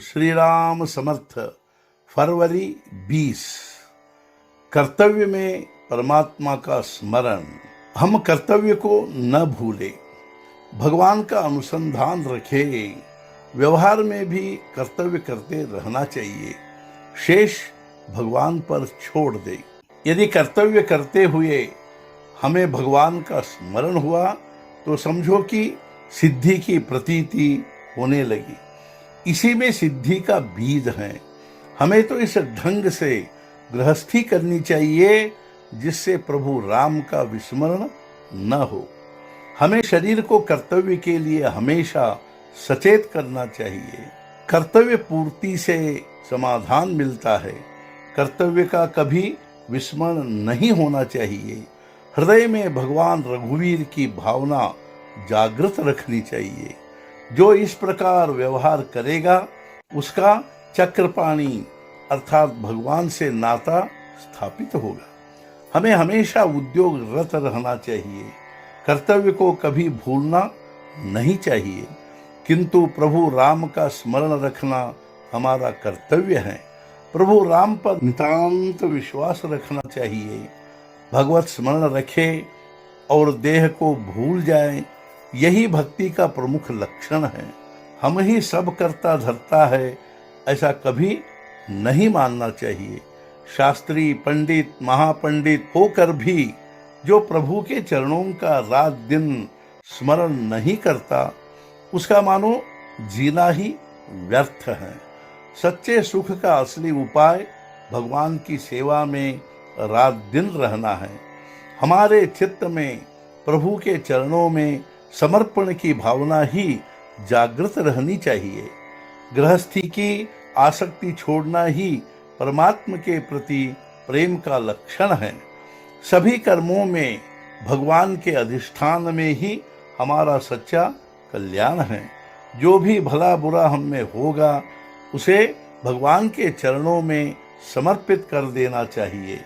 श्री राम समर्थ। फरवरी 20। कर्तव्य में परमात्मा का स्मरण। हम कर्तव्य को न भूले, भगवान का अनुसंधान रखे, व्यवहार में भी कर्तव्य करते रहना चाहिए, शेष भगवान पर छोड़ दे। यदि कर्तव्य करते हुए हमें भगवान का स्मरण हुआ तो समझो कि सिद्धि की प्रतीति होने लगी। इसी में सिद्धि का बीज है। हमें तो इस ढंग से गृहस्थी करनी चाहिए जिससे प्रभु राम का विस्मरण न हो। हमें शरीर को कर्तव्य के लिए हमेशा सचेत करना चाहिए। कर्तव्य पूर्ति से समाधान मिलता है। कर्तव्य का कभी विस्मरण नहीं होना चाहिए। हृदय में भगवान रघुवीर की भावना जागृत रखनी चाहिए। जो इस प्रकार व्यवहार करेगा उसका चक्रपाणी अर्थात भगवान से नाता स्थापित होगा। हमें हमेशा उद्योग रत रहना चाहिए। कर्तव्य को कभी भूलना नहीं चाहिए, किंतु प्रभु राम का स्मरण रखना हमारा कर्तव्य है। प्रभु राम पर नितांत विश्वास रखना चाहिए। भगवत स्मरण रखे और देह को भूल जाए, यही भक्ति का प्रमुख लक्षण है। हम ही सब करता धरता है ऐसा कभी नहीं मानना चाहिए। शास्त्री, पंडित, महापंडित होकर भी जो प्रभु के चरणों का रात दिन स्मरण नहीं करता, उसका मानो जीना ही व्यर्थ है। सच्चे सुख का असली उपाय भगवान की सेवा में रात दिन रहना है। हमारे चित्त में प्रभु के चरणों में समर्पण की भावना ही जागृत रहनी चाहिए। गृहस्थी की आसक्ति छोड़ना ही परमात्मा के प्रति प्रेम का लक्षण है। सभी कर्मों में भगवान के अधिष्ठान में ही हमारा सच्चा कल्याण है। जो भी भला बुरा हम में होगा उसे भगवान के चरणों में समर्पित कर देना चाहिए।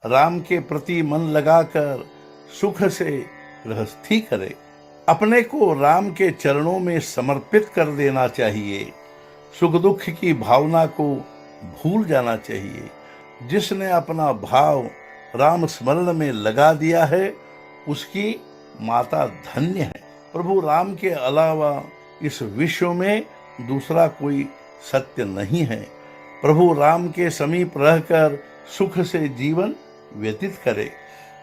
राम के प्रति मन लगाकर सुख से गृहस्थी करे। अपने को राम के चरणों में समर्पित कर देना चाहिए। सुख दुख की भावना को भूल जाना चाहिए। जिसने अपना भाव राम स्मरण में लगा दिया है उसकी माता धन्य है। प्रभु राम के अलावा इस विश्व में दूसरा कोई सत्य नहीं है। प्रभु राम के समीप रहकर सुख से जीवन व्यतीत करे।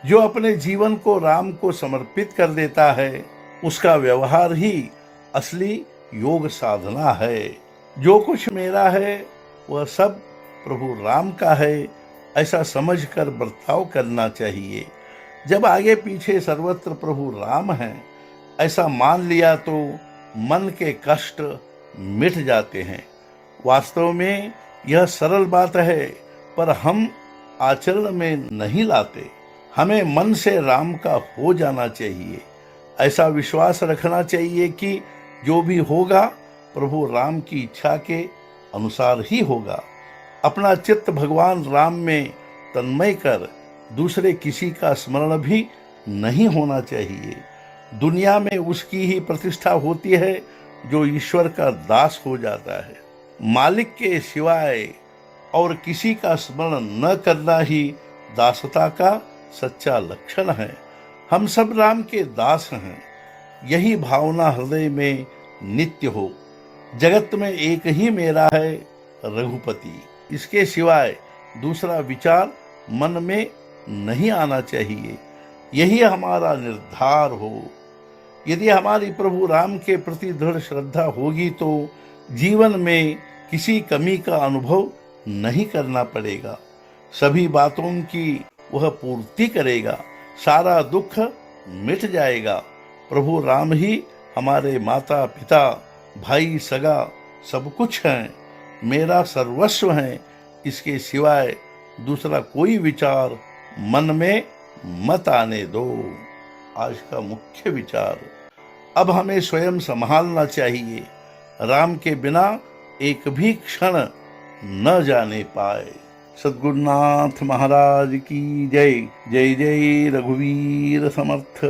जो अपने जीवन को राम को समर्पित कर देता है उसका व्यवहार ही असली योग साधना है। जो कुछ मेरा है वह सब प्रभु राम का है, ऐसा समझकर बर्ताव करना चाहिए। जब आगे पीछे सर्वत्र प्रभु राम है ऐसा मान लिया तो मन के कष्ट मिट जाते हैं। वास्तव में यह सरल बात है, पर हम आचरण में नहीं लाते। हमें मन से राम का हो जाना चाहिए। ऐसा विश्वास रखना चाहिए कि जो भी होगा प्रभु राम की इच्छा के अनुसार ही होगा। अपना चित्त भगवान राम में तन्मय कर दूसरे किसी का स्मरण भी नहीं होना चाहिए। दुनिया में उसकी ही प्रतिष्ठा होती है जो ईश्वर का दास हो जाता है। मालिक के सिवाय और किसी का स्मरण न करना ही दासता का सच्चा लक्षण है। हम सब राम के दास हैं। यही भावना हृदय में नित्य हो। जगत में एक ही मेरा है रघुपति, इसके सिवाय दूसरा विचार मन में नहीं आना चाहिए। यही हमारा निर्धार हो। यदि हमारी प्रभु राम के प्रति दृढ़ श्रद्धा होगी तो जीवन में किसी कमी का अनुभव नहीं करना पड़ेगा। सभी बातों की वह पूर्ति करेगा। सारा दुख मिट जाएगा। प्रभु राम ही हमारे माता पिता, भाई, सगा सब कुछ हैं। मेरा सर्वस्व है। इसके सिवाय दूसरा कोई विचार मन में मत आने दो। आज का मुख्य विचार। अब हमें स्वयं संभालना चाहिए। राम के बिना एक भी क्षण न जाने पाए। सद्गुरुनाथ महाराज की जय। जय जय रघुवीर समर्थ।